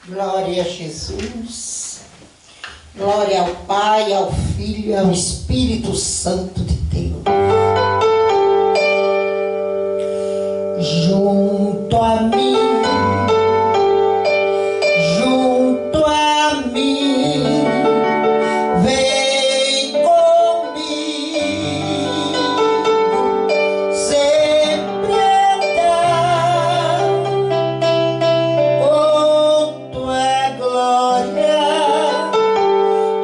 Glória a Jesus. Glória ao Pai, ao Filho e ao Espírito Santo de Deus. Junto a mim, vem comigo, sempre andar com tua glória,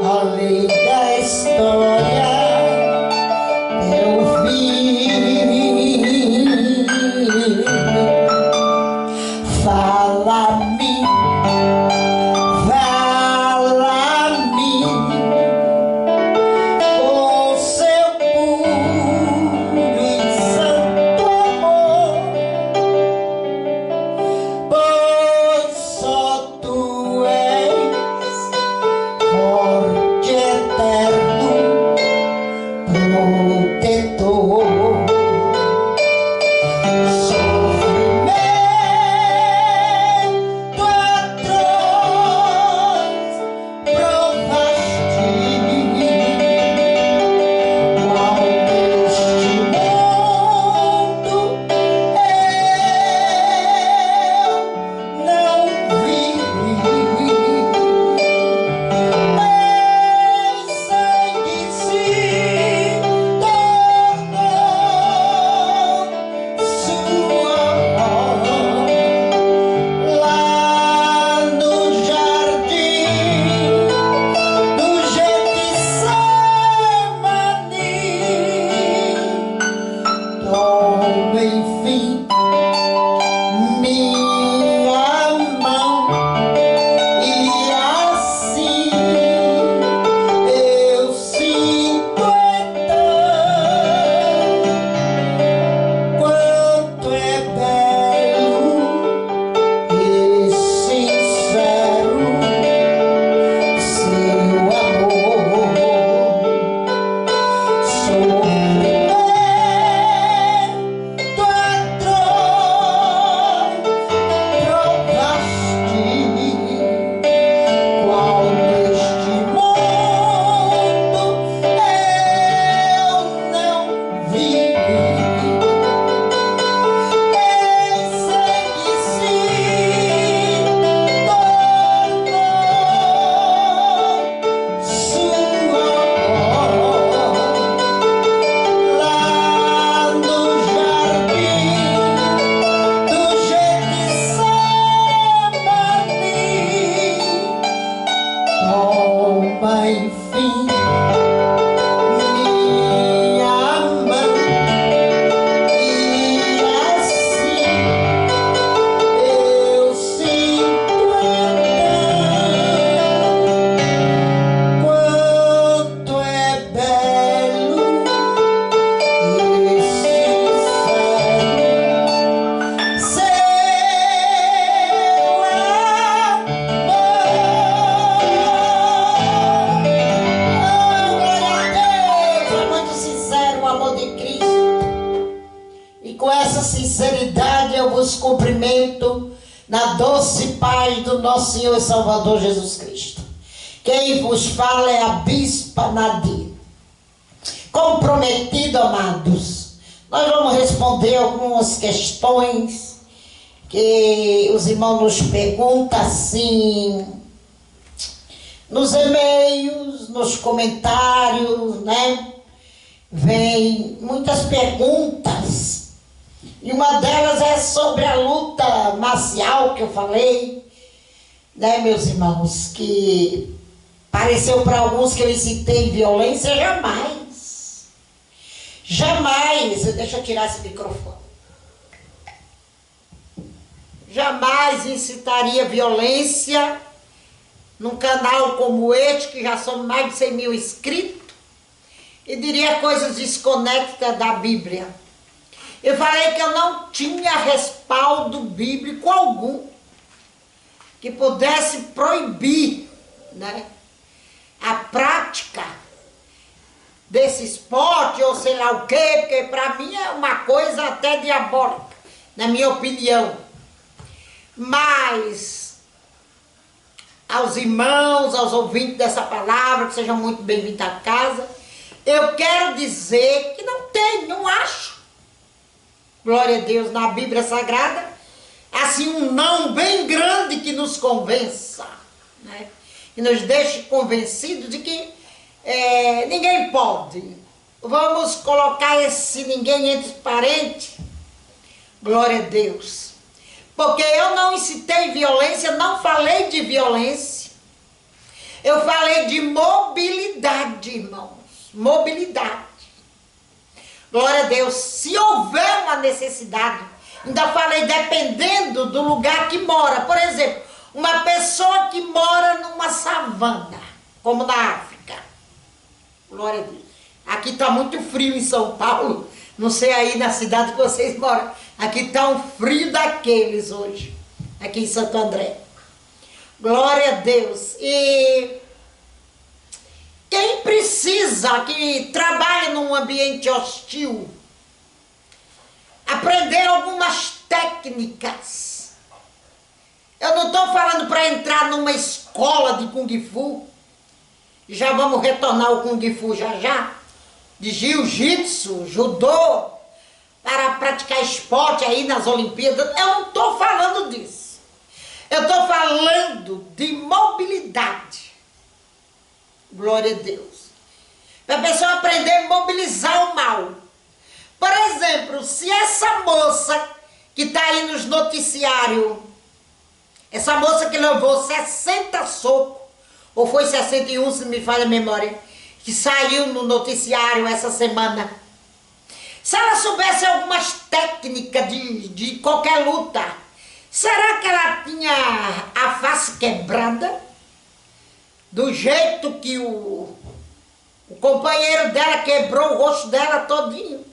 além da história, teu fim. Fala-me, fala-me com seu puro e santo amor, pois só tu és forte, eterno, protetor. Sinceridade eu vos cumprimento na doce paz do nosso Senhor e Salvador Jesus Cristo. Quem vos fala é a Bispa Nadir. Comprometido, amados, nós vamos responder algumas questões que os irmãos nos perguntam assim, nos e-mails, nos comentários, né? Vem muitas perguntas. E uma delas é sobre a luta marcial que eu falei, né, meus irmãos, que pareceu para alguns que eu incitei violência. Jamais. Jamais, deixa eu tirar esse microfone. Jamais incitaria violência num canal como este, que já são mais de 100 mil inscritos, e diria coisas desconectas da Bíblia. Eu falei que eu não tinha respaldo bíblico algum que pudesse proibir, né, a prática desse esporte ou sei lá o quê, porque para mim é uma coisa até diabólica, na minha opinião. Mas aos irmãos, aos ouvintes dessa palavra, que sejam muito bem-vindos à casa. Eu quero dizer que não tem, não acho. Glória a Deus, na Bíblia Sagrada, assim um não bem grande que nos convença, né? E nos deixe convencidos de que ninguém pode. Vamos colocar esse ninguém entre parentes. Glória a Deus. Porque eu não incitei violência, não falei de violência. Eu falei de mobilidade, irmãos. Mobilidade. Glória a Deus. Se houver uma necessidade, ainda falei dependendo do lugar que mora. Por exemplo, uma pessoa que mora numa savana, como na África. Glória a Deus. Aqui está muito frio em São Paulo. Não sei aí na cidade que vocês moram. Aqui está um frio daqueles hoje. Aqui em Santo André. Glória a Deus. E quem precisa, que trabalha num ambiente hostil, aprender algumas técnicas. Eu não estou falando para entrar numa escola de Kung Fu. Já vamos retornar ao Kung Fu já já. De jiu-jitsu, judô, para praticar esporte aí nas Olimpíadas. Eu não estou falando disso. Eu estou falando de mobilidade. Glória a Deus. Para a pessoa aprender a mobilizar o mal. Por exemplo, se essa moça que está aí nos noticiários, essa moça que levou 60 socos, ou foi 61, se me falha a memória, que saiu no noticiário essa semana. Se ela soubesse algumas técnicas de qualquer luta, será que ela tinha a face quebrada? Do jeito que o companheiro dela quebrou o rosto dela todinho?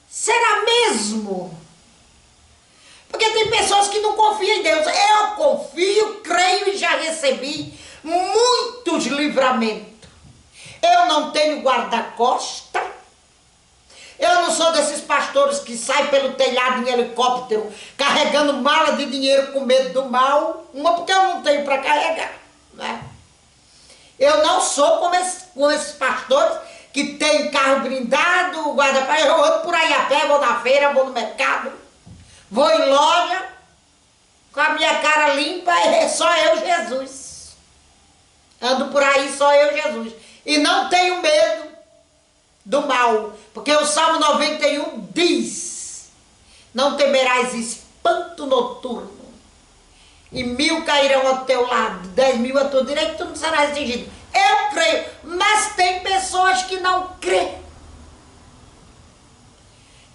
Será mesmo? Porque tem pessoas que não confiam em Deus. Eu confio, creio e já recebi muitos livramentos. Eu não tenho guarda-costa. Eu não sou desses pastores que saem pelo telhado em helicóptero carregando mala de dinheiro com medo do mal. Uma porque eu não tenho para carregar, né? Eu não sou como esses pastores que tem carro blindado, guarda-pá. Eu ando por aí a pé, vou na feira, vou no mercado, vou em loja, com a minha cara limpa, é só eu, Jesus. Ando por aí, só eu, Jesus. E não tenho medo do mal, porque o Salmo 91 diz: não temerás espanto noturno, e 1000 cairão ao teu lado, 10.000 à tua direita, tu não serás atingido. Eu creio, mas tem pessoas que não creem,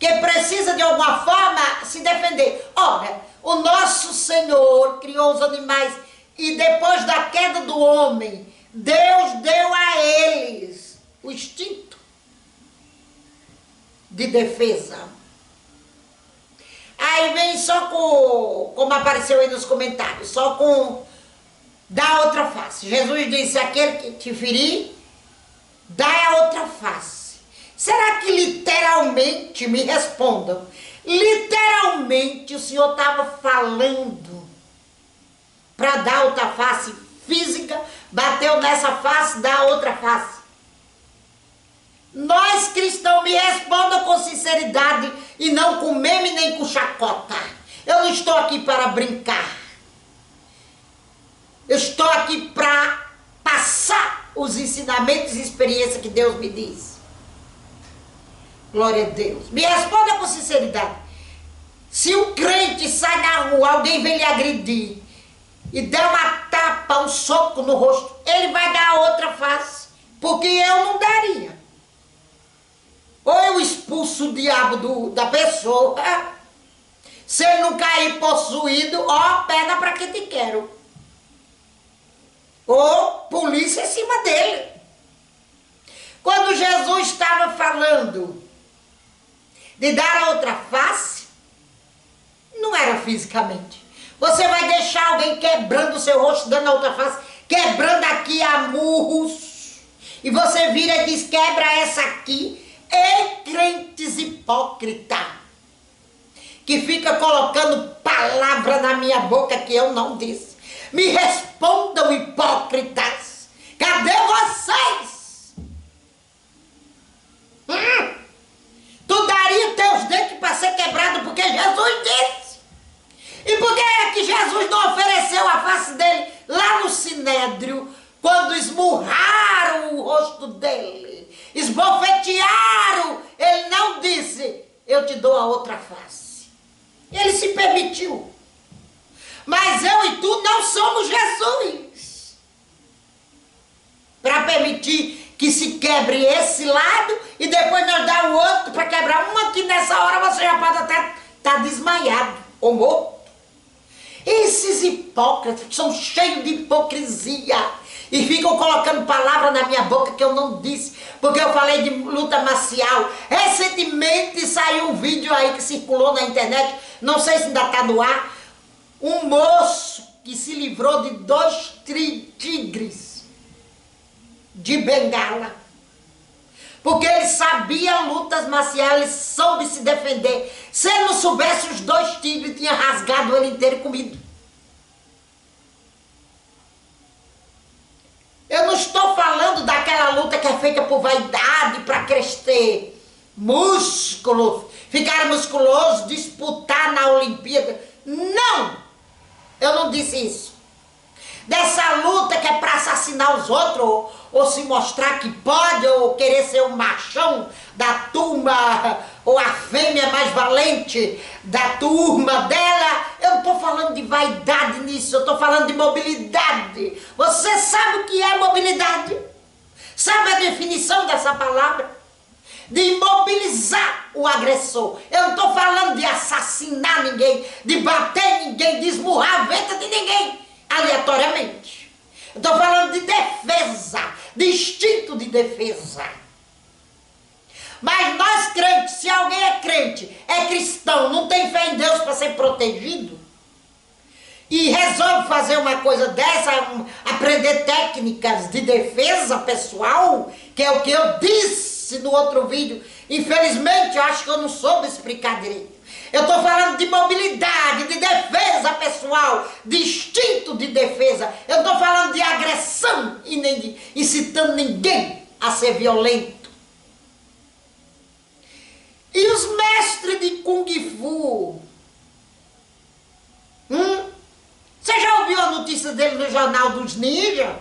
que precisa de alguma forma se defender. Olha, o nosso Senhor criou os animais e depois da queda do homem, Deus deu a eles o instinto de defesa. Aí vem só com, como apareceu aí nos comentários, só com dá outra face. Jesus disse: aquele que te ferir, dá a outra face. Será que literalmente, me respondam, literalmente o Senhor estava falando para dar outra face física, bateu nessa face, dá outra face? Nós cristãos, me respondam com sinceridade e não com meme nem com chacota. Eu não estou aqui para brincar. Eu estou aqui para passar os ensinamentos e experiências que Deus me diz. Glória a Deus. Me responda com sinceridade. Se um crente sai na rua, alguém vem lhe agredir e der uma tapa, um soco no rosto, ele vai dar a outra face, porque eu não daria. Ou eu expulso o diabo da pessoa, se ele não cair possuído, ó, pega para que te quero. Ou polícia em cima dele. Quando Jesus estava falando de dar a outra face, não era fisicamente. Você vai deixar alguém quebrando o seu rosto, dando a outra face, quebrando aqui a murros, e você vira e diz: quebra essa aqui. Ei, crentes hipócritas, que fica colocando palavra na minha boca que eu não disse. Me respondam, hipócritas. Cadê vocês? Tu daria teus dentes para ser quebrado porque Jesus disse. E por que é que Jesus não ofereceu a face dele lá no Sinédrio, quando esmurraram o rosto dele, esbofetearam, ele não disse, eu te dou a outra face. Ele se permitiu. Mas eu e tu não somos Jesus para permitir que se quebre esse lado e depois nós dar o outro para quebrar uma, que nessa hora você já pode até estar desmaiado ou morto. Esses hipócritas que são cheios de hipocrisia e ficam colocando palavras na minha boca que eu não disse, porque eu falei de luta marcial. Recentemente saiu um vídeo aí que circulou na internet, não sei se ainda está no ar, um moço que se livrou de 2 tigres de bengala, porque ele sabia lutas marciais, ele soube se defender. Se ele não soubesse, os 2 tigres tinham rasgado ele inteiro e comido. Eu não estou falando daquela luta que é feita por vaidade, para crescer músculos, ficar musculoso, disputar na Olimpíada. Não! Eu não disse isso. Dessa luta que é para assassinar os outros, ou se mostrar que pode, ou querer ser o machão da turma, ou a fêmea mais valente da turma dela. Eu não estou falando de vaidade nisso, eu estou falando de mobilidade. Você sabe o que é mobilidade? Sabe a definição dessa palavra? De imobilizar o agressor. Eu não estou falando de assassinar ninguém, de bater ninguém, de esmurrar a venta de ninguém, aleatoriamente. Estou falando de defesa, de instinto de defesa. Mas nós crentes, se alguém é crente, é cristão, não tem fé em Deus para ser protegido, e resolve fazer uma coisa dessa, aprender técnicas de defesa pessoal, que é o que eu disse no outro vídeo, infelizmente eu acho que eu não soube explicar direito. Eu estou falando de mobilidade, de defesa pessoal, de instinto de defesa. Eu estou falando de agressão e nem de incitando ninguém a ser violento. E os mestres de Kung Fu? Você já ouviu a notícia dele no Jornal dos Ninjas?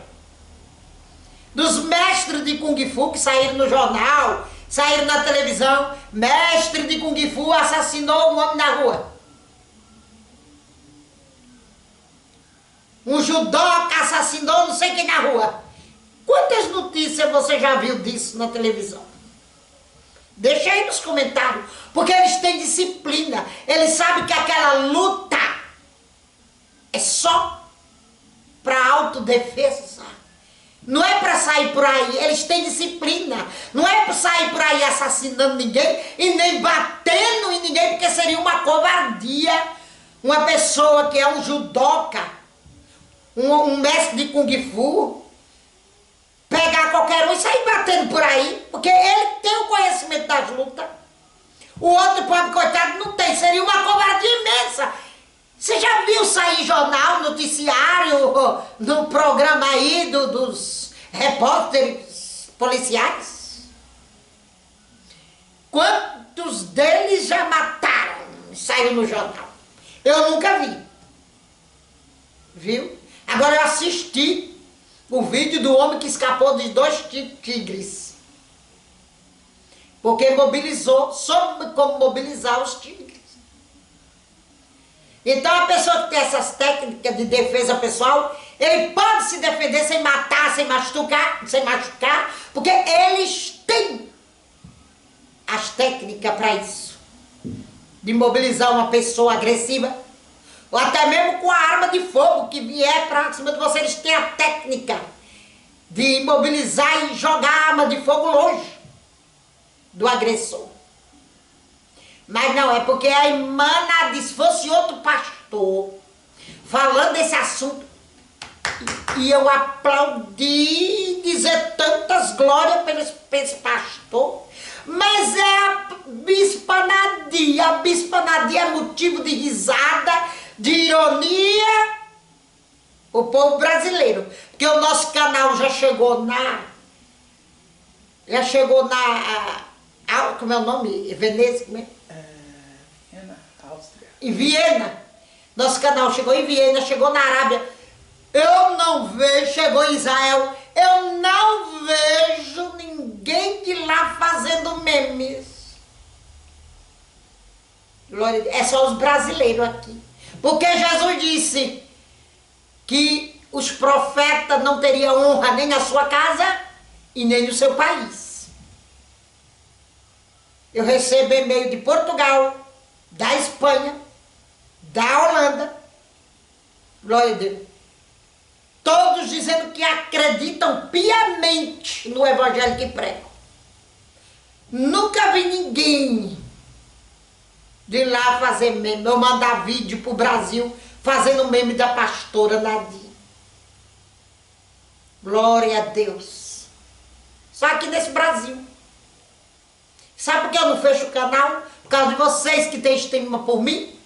Dos mestres de Kung Fu que saíram no jornal, saíram na televisão. Mestre de Kung Fu assassinou um homem na rua. Um judoca assassinou não sei quem na rua. Quantas notícias você já viu disso na televisão? Deixa aí nos comentários. Porque eles têm disciplina. Eles sabem que aquela luta é só para autodefesa. Não é para sair por aí, eles têm disciplina. Não é para sair por aí assassinando ninguém e nem batendo em ninguém, porque seria uma covardia. Uma pessoa que é um judoca, um mestre de Kung Fu, pegar qualquer um e sair batendo por aí, porque ele tem o conhecimento das lutas. O outro pobre coitado não tem, seria uma covardia imensa. Você já viu sair jornal, noticiário, no programa aí dos repórteres policiais? Quantos deles já mataram e saíram no jornal? Eu nunca vi. Viu? Agora eu assisti o vídeo do homem que escapou dos 2 tigres. Porque mobilizou, soube como mobilizar os tigres. Então a pessoa que tem essas técnicas de defesa pessoal, ele pode se defender sem matar, sem machucar, porque eles têm as técnicas para isso. De mobilizar uma pessoa agressiva, ou até mesmo com a arma de fogo que vier para cima de você, eles têm a técnica de imobilizar e jogar a arma de fogo longe do agressor. Mas não, é porque a irmã Nadia, se fosse outro pastor falando desse assunto, e eu aplaudi, dizer tantas glórias para esse pastor, mas é a Bispa Nadia. A Bispa Nadia é motivo de risada, de ironia, O povo brasileiro. Porque o nosso canal já chegou na... como é o nome? Veneza? Como é? Viena, Áustria. Em Viena. Nosso canal chegou em Viena, chegou na Arábia. Eu não vejo, chegou em Israel. Eu não vejo ninguém de lá fazendo memes. Glória a Deus. É só os brasileiros aqui. Porque Jesus disse que os profetas não teriam honra nem na sua casa e nem no seu país. Eu recebo e-mail de Portugal, da Espanha, da Holanda, glória a Deus, todos dizendo que acreditam piamente no evangelho que pregam. Nunca vi ninguém de lá fazer meme, eu mandar vídeo pro Brasil fazendo meme da pastora Nadir. Glória a Deus. Só aqui nesse Brasil. Sabe por que eu não fecho o canal? Por causa de vocês que têm estima por mim.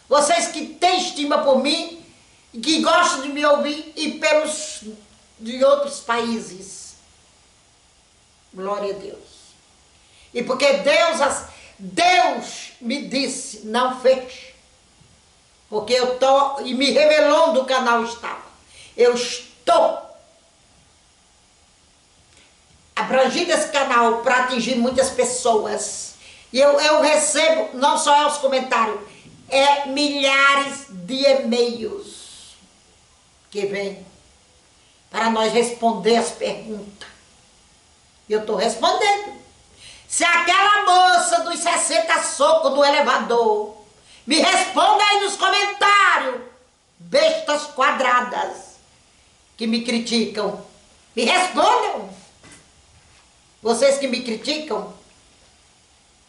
Vocês que têm estima por mim e que gostam de me ouvir e pelos de outros países. Glória a Deus. E porque Deus me disse, não feche. Porque eu estou, e me revelou onde o canal estava. Eu estou abrangindo esse canal para atingir muitas pessoas. E eu recebo, não só os comentários, milhares de e-mails que vêm para nós responder as perguntas. E eu estou respondendo. Se aquela moça dos 60 socos do elevador, me responda aí nos comentários, bestas quadradas que me criticam. Me respondam. Vocês que me criticam,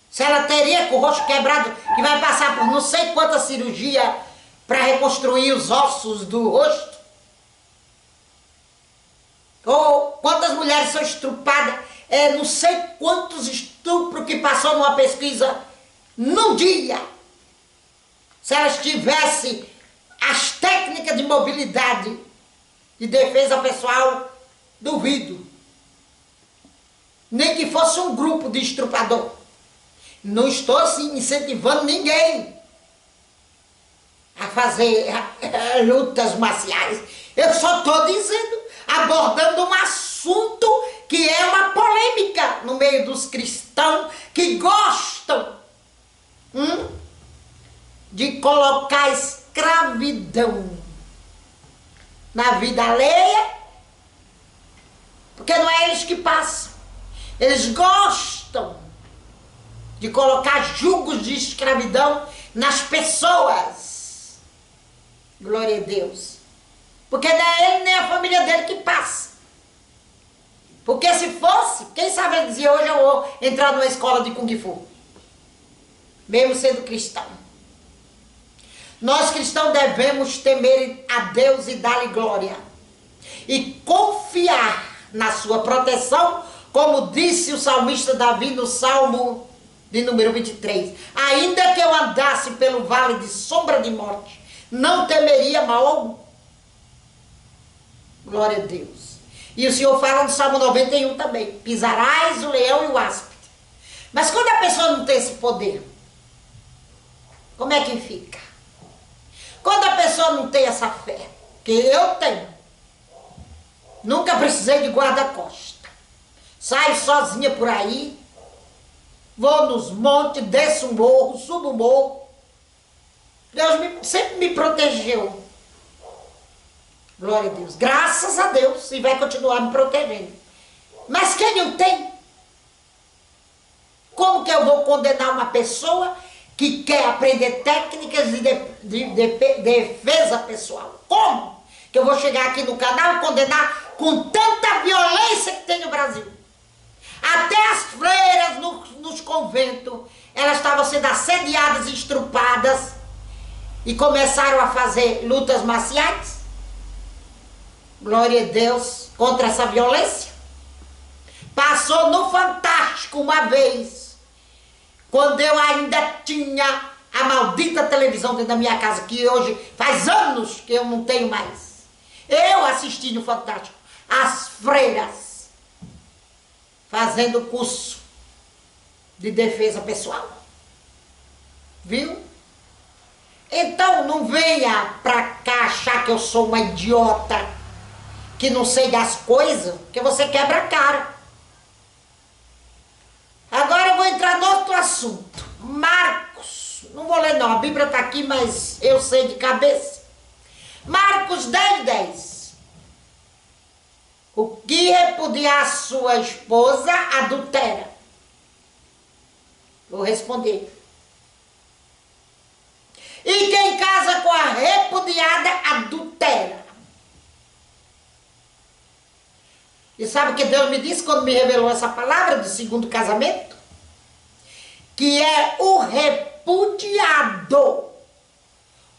se ela teria com o rosto quebrado, que vai passar por não sei quanta cirurgia para reconstruir os ossos do rosto, ou quantas mulheres são estrupadas, não sei quantos estupros que passou numa pesquisa num dia, se elas tivessem as técnicas de mobilidade de defesa pessoal, duvido. Nem que fosse um grupo de estrupador. Não estou assim incentivando ninguém a fazer lutas marciais. Eu só estou dizendo, abordando um assunto que é uma polêmica no meio dos cristãos que gostam de colocar escravidão na vida alheia, porque não é eles que passam. Eles gostam de colocar julgos de escravidão nas pessoas. Glória a Deus. Porque não é ele nem a família dele que passa. Porque se fosse, quem sabe ele dizia, hoje eu vou entrar numa escola de Kung Fu. Mesmo sendo cristão. Nós cristãos devemos temer a Deus e dar-lhe glória. E confiar na sua proteção, como disse o salmista Davi no Salmo de número 23. Ainda que eu andasse pelo vale de sombra de morte, não temeria mal algum. Glória a Deus. E o Senhor fala no Salmo 91 também. Pisarás o leão e o áspide. Mas quando a pessoa não tem esse poder, como é que fica? Quando a pessoa não tem essa fé, que eu tenho, nunca precisei de guarda-costas. Saio sozinha por aí, vou nos montes, desço um morro, subo um morro. Deus sempre me protegeu. Glória a Deus. Graças a Deus. E vai continuar me protegendo. Mas quem não tem? Como que eu vou condenar uma pessoa que quer aprender técnicas de defesa pessoal? Como que eu vou chegar aqui no canal e condenar com tanta violência que tem no Brasil? Até as freiras nos conventos, elas estavam sendo assediadas e estrupadas e começaram a fazer lutas marciais. Glória a Deus, contra essa violência. Passou no Fantástico uma vez, quando eu ainda tinha a maldita televisão dentro da minha casa, que hoje faz anos que eu não tenho mais. Eu assisti no Fantástico as freiras fazendo curso de defesa pessoal. Viu? Então não venha pra cá achar que eu sou uma idiota, que não sei das coisas, que você quebra a cara. Agora eu vou entrar no outro assunto. Marcos, não vou ler não, a Bíblia está aqui, mas eu sei de cabeça. Marcos 10:10. O que repudiar sua esposa adultera. Vou responder. E quem casa com a repudiada adultera. E sabe o que Deus me disse quando me revelou essa palavra do segundo casamento? Que é o repudiado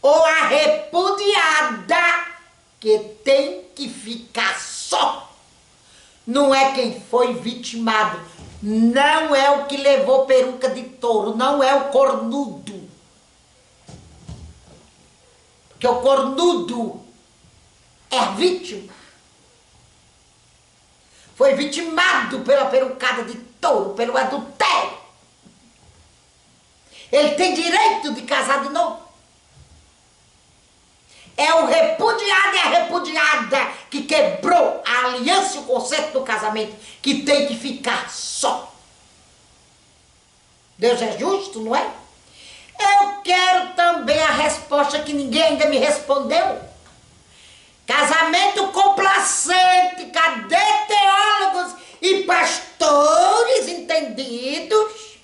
ou a repudiada que tem que ficar só. Não é quem foi vitimado, não é o que levou peruca de touro, não é o cornudo. Porque o cornudo é vítima. Foi vitimado pela perucada de touro, pelo adultério. Ele tem direito de casar de novo. É o repudiado e a repudiada que quebrou a aliança e o conceito do casamento, que tem que ficar só. Deus é justo, não é? Eu quero também a resposta que ninguém ainda me respondeu. Casamento complacente, cadê teólogos e pastores entendidos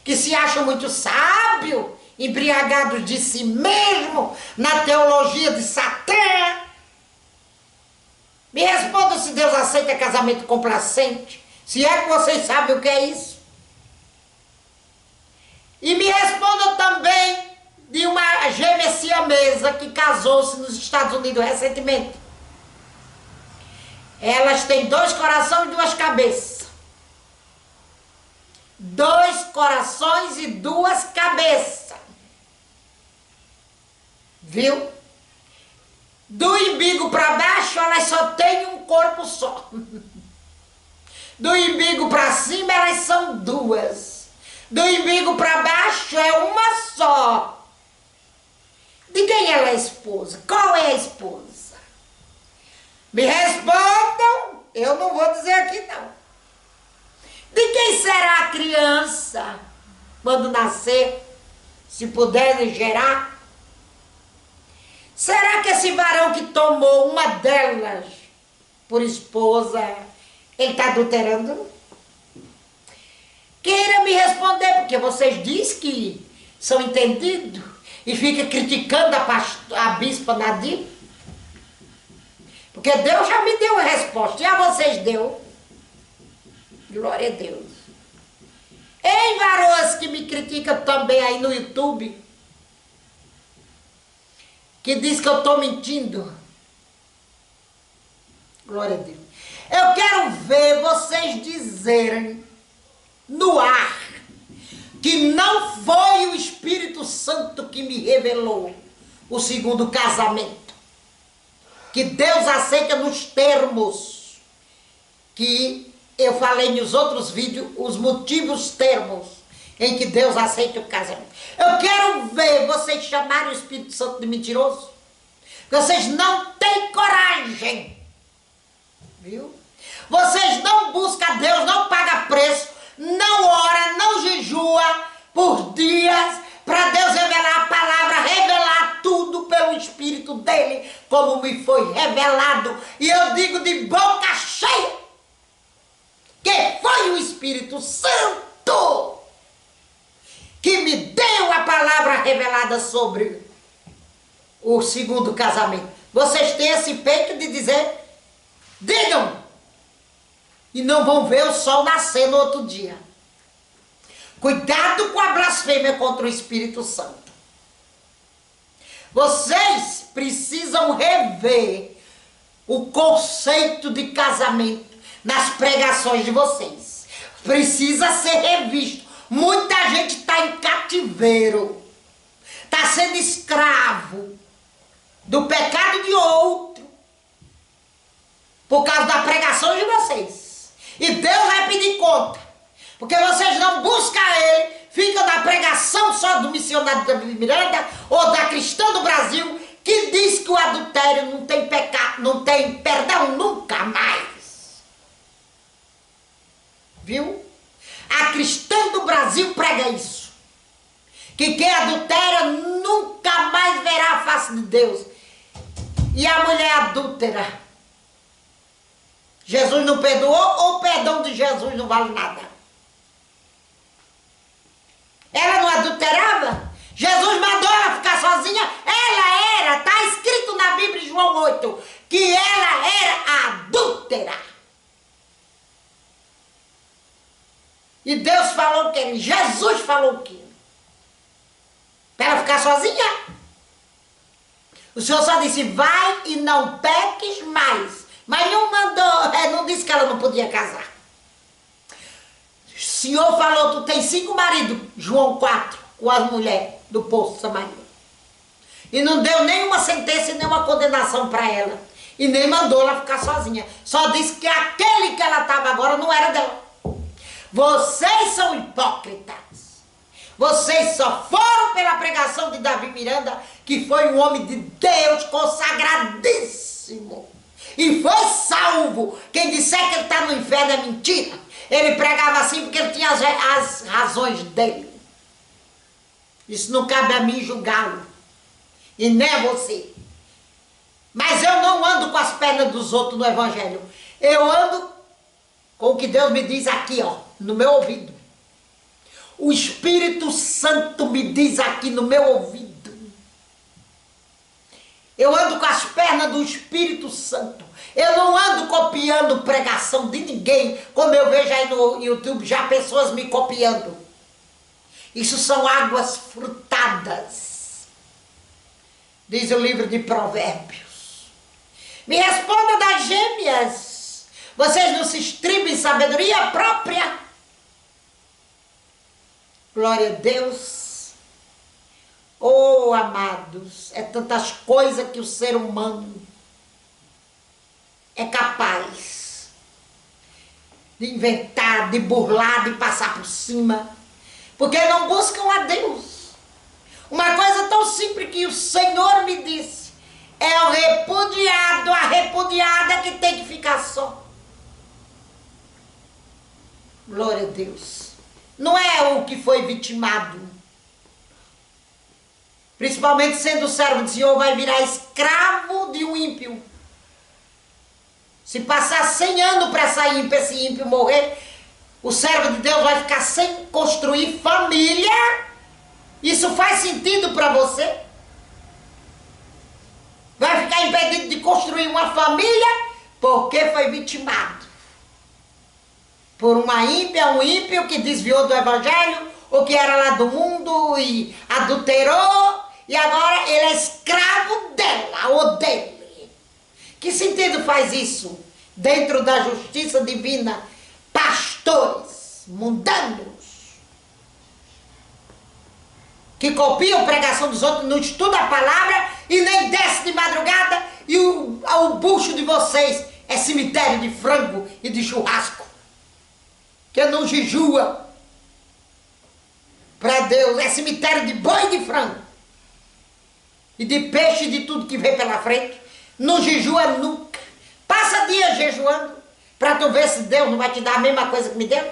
que se acham muito sábios, embriagados de si mesmo, na teologia de Satã? Me respondam se Deus aceita casamento complacente, se é que vocês sabem o que é isso. E me respondam também de uma gêmea siamesa que casou-se nos Estados Unidos recentemente. Elas têm 2 corações e 2 cabeças. 2 corações e 2 cabeças. Viu? Do umbigo para baixo, elas só têm um corpo só. Do umbigo para cima, elas são 2. Do umbigo para baixo é uma só. De quem ela é esposa? Qual é a esposa? Me respondam, eu não vou dizer aqui não. De quem será a criança quando nascer, se puderem gerar? Será que esse varão que tomou uma delas por esposa, ele está adulterando? Queira me responder, porque vocês dizem que são entendidos e fica criticando a bispa Nadir. Porque Deus já me deu a resposta, já vocês deu. Glória a Deus. Ei, varoas que me criticam também aí no YouTube, que diz que eu estou mentindo. Glória a Deus. Eu quero ver vocês dizerem no ar que não foi o Espírito Santo que me revelou o segundo casamento. Que Deus aceita nos termos que eu falei nos outros vídeos, os motivos termos em que Deus aceita o casamento. Eu quero ver vocês chamarem o Espírito Santo de mentiroso. Vocês não têm coragem. Viu? Vocês não buscam Deus, não pagam preço, não ora, não jejua por dias para Deus revelar a palavra, revelar tudo pelo Espírito dele, como me foi revelado. E eu digo de boca cheia que foi o Espírito Santo que me deu a palavra revelada sobre o segundo casamento. Vocês têm esse peito de dizer, digam, e não vão ver o sol nascer no outro dia. Cuidado com a blasfêmia contra o Espírito Santo. Vocês precisam rever o conceito de casamento nas pregações de vocês. Precisa ser revisto. Muita gente está em cativeiro, está sendo escravo do pecado de outro, por causa da pregação de vocês. E Deus vai pedir conta, porque vocês não buscam Ele, ficam na pregação só do missionário Davi Miranda ou da Cristã do Brasil, que diz que o adultério não tem pecado, não tem perdão nunca mais. Viu? A Cristã do Brasil prega isso, que quem adultera nunca mais verá a face de Deus. E a mulher adúltera, Jesus não perdoou, ou o perdão de Jesus não vale nada? Ela não adulterava? Jesus mandou ela ficar sozinha? Ela era, está escrito na Bíblia em João 8, que ela era adúltera. E Deus falou o quê? Jesus falou o quê? Para ela ficar sozinha? O Senhor só disse, vai e não peques mais. Mas não mandou, não disse que ela não podia casar. O Senhor falou, tu tem 5 maridos, João 4, com as mulheres do poço Samaria. E não deu nenhuma sentença e nenhuma condenação para ela. E nem mandou ela ficar sozinha. Só disse que aquele que ela estava agora não era dela. Vocês são hipócritas. Vocês só foram pela pregação de Davi Miranda, que foi um homem de Deus consagradíssimo. E foi salvo. Quem disser que ele está no inferno é mentira. Ele pregava assim porque ele tinha as razões dele. Isso não cabe a mim julgá-lo. E nem a você. Mas eu não ando com as pernas dos outros no evangelho. Eu ando com o que Deus me diz aqui, ó, no meu ouvido. O Espírito Santo me diz aqui no meu ouvido. Eu ando com as pernas do Espírito Santo. Eu não ando copiando pregação de ninguém, como eu vejo aí no YouTube, já pessoas me copiando. Isso são águas frutadas, diz o livro de Provérbios. Me responda das gêmeas. Vocês não se estribam em sabedoria própria? Glória a Deus. Oh, amados, é tantas coisas que o ser humano é capaz de inventar, de burlar, de passar por cima, porque não buscam a Deus. Uma coisa tão simples que o Senhor me disse, é o repudiado, a repudiada que tem que ficar só. Glória a Deus. Não é o que foi vitimado. Principalmente sendo servo do Senhor, vai virar escravo de um ímpio. Se passar 100 anos para esse ímpio morrer, o servo de Deus vai ficar sem construir família. Isso faz sentido para você? Vai ficar impedido de construir uma família porque foi vitimado por uma ímpia, um ímpio que desviou do evangelho, ou que era lá do mundo e adulterou, e agora ele é escravo dela ou dele. Que sentido faz isso dentro da justiça divina? Pastores mundanos que copiam a pregação dos outros, não estudam a palavra e nem desce de madrugada, e o bucho de vocês é cemitério de frango e de churrasco, que não jejua para Deus, é cemitério de boi e de frango e de peixe e de tudo que vem pela frente. Não jejua nunca. Passa dias jejuando para tu ver se Deus não vai te dar a mesma coisa que me deu.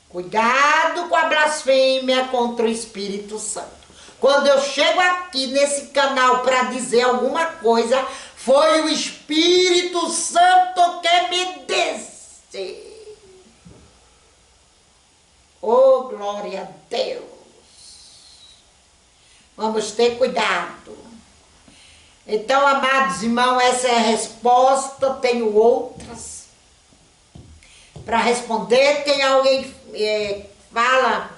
Cuidado com a blasfêmia contra o Espírito Santo. Quando eu chego aqui nesse canal para dizer alguma coisa, foi o Espírito Santo que me disse. Oh, glória a Deus. Vamos ter cuidado. Então, amados irmãos, essa é a resposta. Tenho outras para responder. Tem alguém que fala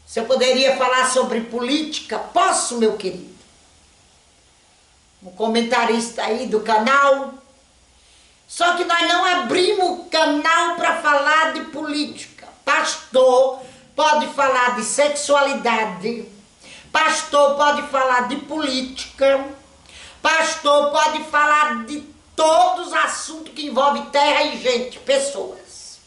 se eu poderia falar sobre política? Posso, meu querido? Um comentarista aí do canal. Só que nós não abrimos o canal para falar de política. Pastor pode falar de sexualidade. Pastor pode falar de política. Pastor pode falar de todos os assuntos que envolvem terra e gente, pessoas.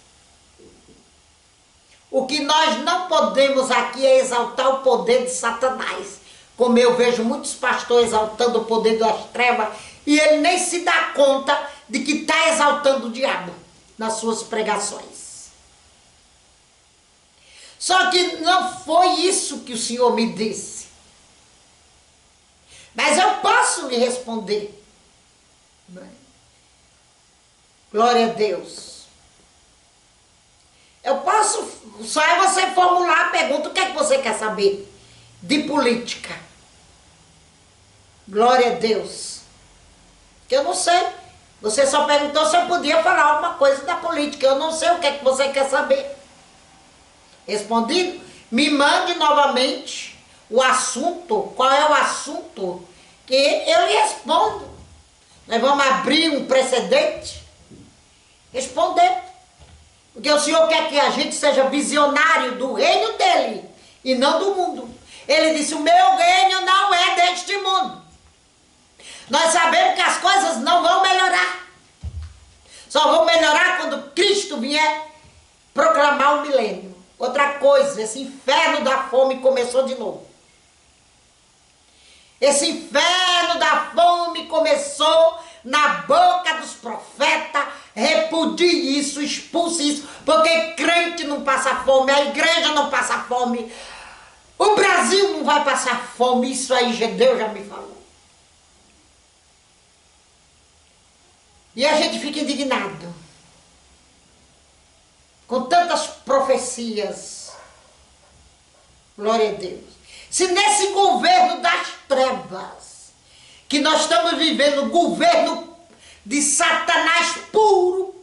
O que nós não podemos aqui é exaltar o poder de Satanás, como eu vejo muitos pastores exaltando o poder das trevas, e ele nem se dá conta de que está exaltando o diabo nas suas pregações. Só que não foi isso que o Senhor me disse. Mas eu posso lhe responder. Glória a Deus. Eu posso, só é você formular a pergunta, o que é que você quer saber de política? Glória a Deus. Que eu não sei. Você só perguntou se eu podia falar alguma coisa da política. Eu não sei o que é que você quer saber. Respondido? Me mande novamente o assunto. Qual é o assunto? Que eu lhe respondo. Nós vamos abrir um precedente. Responder. Porque o Senhor quer que a gente seja visionário do reino dele e não do mundo. Ele disse, o meu reino não é deste mundo. Nós sabemos que as coisas não vão melhorar. Só vão melhorar quando Cristo vier proclamar o milênio. Outra coisa, esse inferno da fome começou de novo. Esse inferno da fome começou na boca dos profetas. Repudie isso, expulse isso, porque crente não passa fome, a igreja não passa fome, o Brasil não vai passar fome. Isso aí Deus já me falou. E a gente fica indignado com tantas profecias. Glória a Deus. Se nesse governo das trevas, que nós estamos vivendo, o governo de Satanás puro,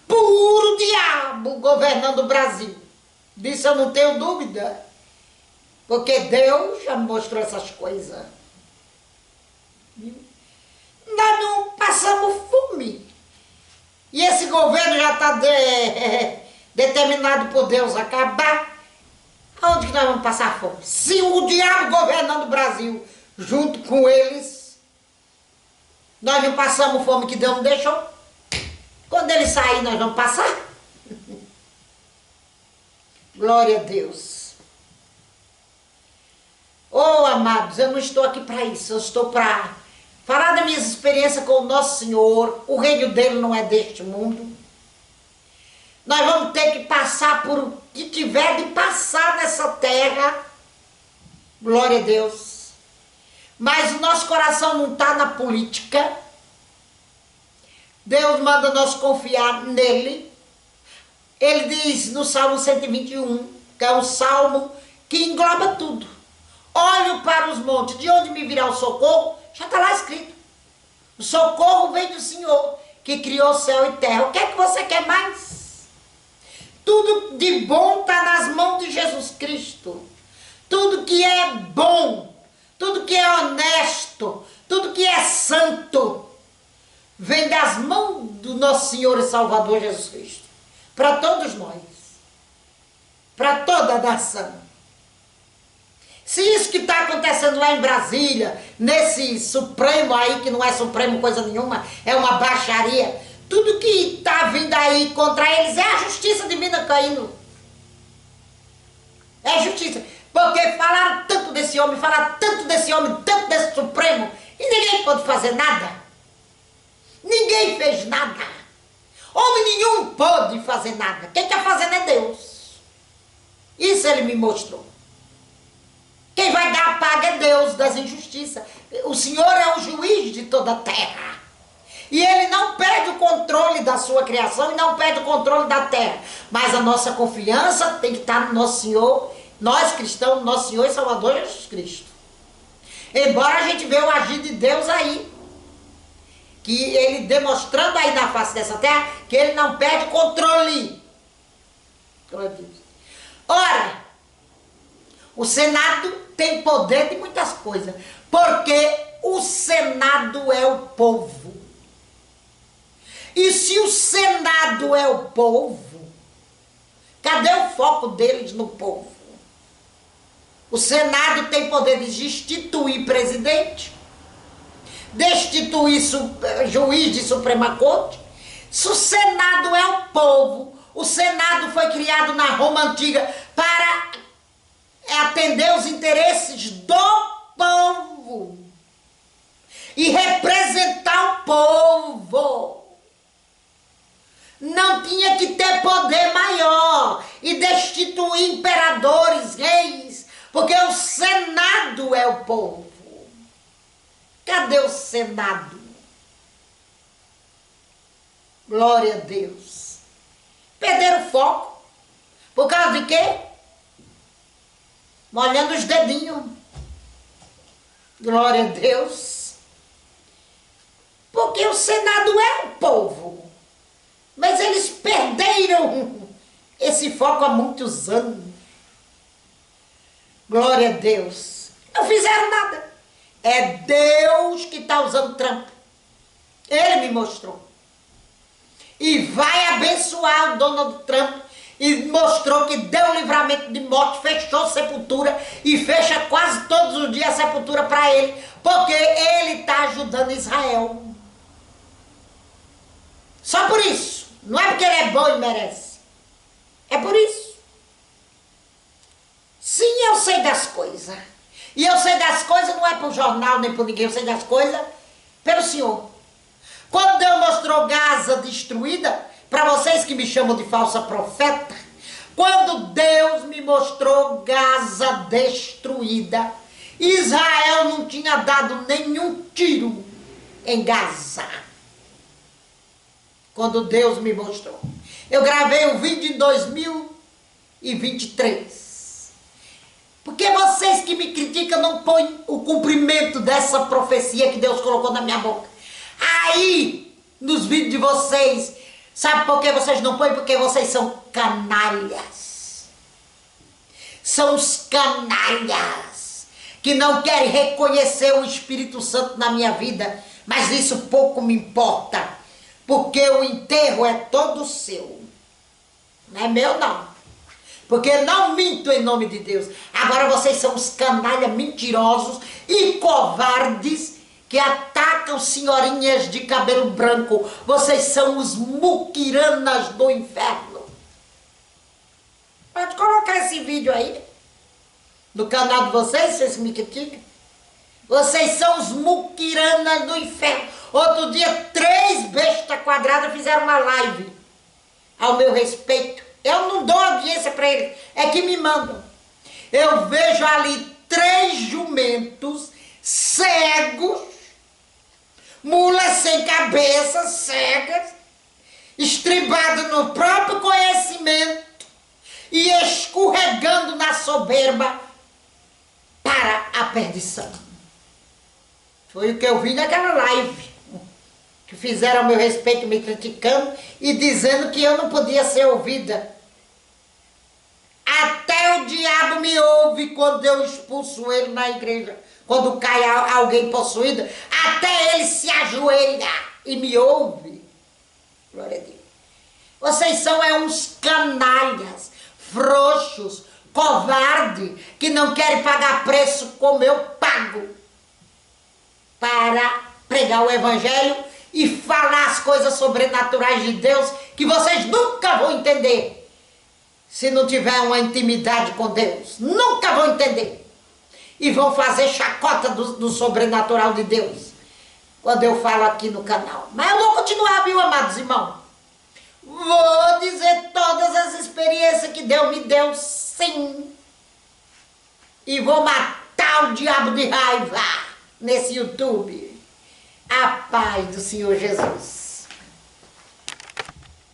puro diabo governando o Brasil. Disso eu não tenho dúvida, porque Deus já mostrou essas coisas. Nós não passamos fome. E esse governo já está determinado por Deus acabar. Aonde que nós vamos passar fome? Se o diabo governando o Brasil, junto com eles, nós não passamos fome que Deus não deixou. Quando ele sair, nós vamos passar. Glória a Deus. Oh, amados, eu não estou aqui para isso. Eu estou para falar das minhas experiências com o nosso Senhor. O reino dele não é deste mundo. Nós vamos ter que passar por o que tiver de passar nessa terra. Glória a Deus. Mas o nosso coração não está na política. Deus manda nós confiar nele. Ele diz no Salmo 121, que é um salmo que engloba tudo. Olho para os montes, de onde me virá o socorro? Já está lá escrito. O socorro vem do Senhor, que criou céu e terra. O que é que você quer mais? Tudo de bom está nas mãos de Jesus Cristo. Tudo que é bom, tudo que é honesto, tudo que é santo, vem das mãos do nosso Senhor e Salvador Jesus Cristo. Para todos nós. Para toda a nação. Se isso que está acontecendo lá em Brasília, nesse Supremo aí, que não é Supremo coisa nenhuma, é uma baixaria, tudo que está vindo aí contra eles é a justiça divina caindo. É a justiça. Porque falaram tanto desse homem, tanto desse Supremo, e ninguém pôde fazer nada. Ninguém fez nada. Homem nenhum pode fazer nada. Quem está fazendo é Deus. Isso ele me mostrou. Quem vai dar a paga é Deus das injustiças. O Senhor é o juiz de toda a terra. E ele não perde o controle da sua criação e não perde o controle da terra. Mas a nossa confiança tem que estar no nosso Senhor, nós cristãos, no nosso Senhor e Salvador Jesus Cristo. Embora a gente veja o agir de Deus aí, que ele demonstrando aí na face dessa terra, que ele não perde controle. Ora, o Senado tem poder de muitas coisas, porque o Senado é o povo. E se o Senado é o povo, cadê o foco deles no povo? O Senado tem poder de instituir presidente, destituir juiz de Suprema Corte. Se o Senado é o povo, o Senado foi criado na Roma Antiga para atender os interesses do povo e representar o povo. Não tinha que ter poder maior e destituir imperadores, reis, porque o Senado é o povo. Cadê o Senado? Glória a Deus. Perderam o foco. Por causa de quê? Molhando os dedinhos. Glória a Deus. Porque o Senado é o povo. Mas eles perderam esse foco há muitos anos. Glória a Deus. Não fizeram nada. É Deus que está usando Trump. Ele me mostrou. E vai abençoar o Donald Trump. E mostrou que deu livramento de morte, fechou sepultura e fecha quase todos os dias a sepultura para ele, porque ele está ajudando Israel. Só por isso. Não é porque ele é bom e merece. É por isso. Sim, eu sei das coisas. E eu sei das coisas não é por jornal nem por ninguém, eu sei das coisas pelo Senhor. Quando Deus mostrou Gaza destruída, para vocês que me chamam de falsa profeta, quando Deus me mostrou Gaza destruída, Israel não tinha dado nenhum tiro em Gaza. Quando Deus me mostrou. Eu gravei um vídeo em 2023. Porque vocês que me criticam não põem o cumprimento dessa profecia que Deus colocou na minha boca. Aí, nos vídeos de vocês, sabe por que vocês não põem? Porque vocês são canalhas. São os canalhas que não querem reconhecer o Espírito Santo na minha vida. Mas isso pouco me importa. Porque o enterro é todo seu. Não é meu, não. Porque não minto em nome de Deus. Agora vocês são os canalhas mentirosos e covardes que atacam senhorinhas de cabelo branco. Vocês são os muquiranas do inferno. Pode colocar esse vídeo aí no canal de vocês, vocês me criticam. Vocês são os muquiranas do inferno. Outro dia, 3 bestas quadradas fizeram uma live ao meu respeito. Eu não dou audiência para eles, é que me mandam. Eu vejo ali 3 jumentos cegos, mulas sem cabeça, cegas, estribados no próprio conhecimento e escorregando na soberba para a perdição. Foi o que eu vi naquela live, que fizeram a meu respeito me criticando e dizendo que eu não podia ser ouvida. Até o diabo me ouve quando eu expulso ele na igreja. Quando cai alguém possuído, até ele se ajoelha e me ouve. Glória a Deus. Vocês são uns canalhas, frouxos, covardes, que não querem pagar preço como eu pago para pregar o evangelho e falar as coisas sobrenaturais de Deus que vocês nunca vão entender. Se não tiver uma intimidade com Deus, nunca vão entender. E vão fazer chacota do sobrenatural de Deus, quando eu falo aqui no canal. Mas eu vou continuar, viu, amados irmãos? Vou dizer todas as experiências que Deus me deu, sim. E vou matar o diabo de raiva nesse YouTube. A paz do Senhor Jesus.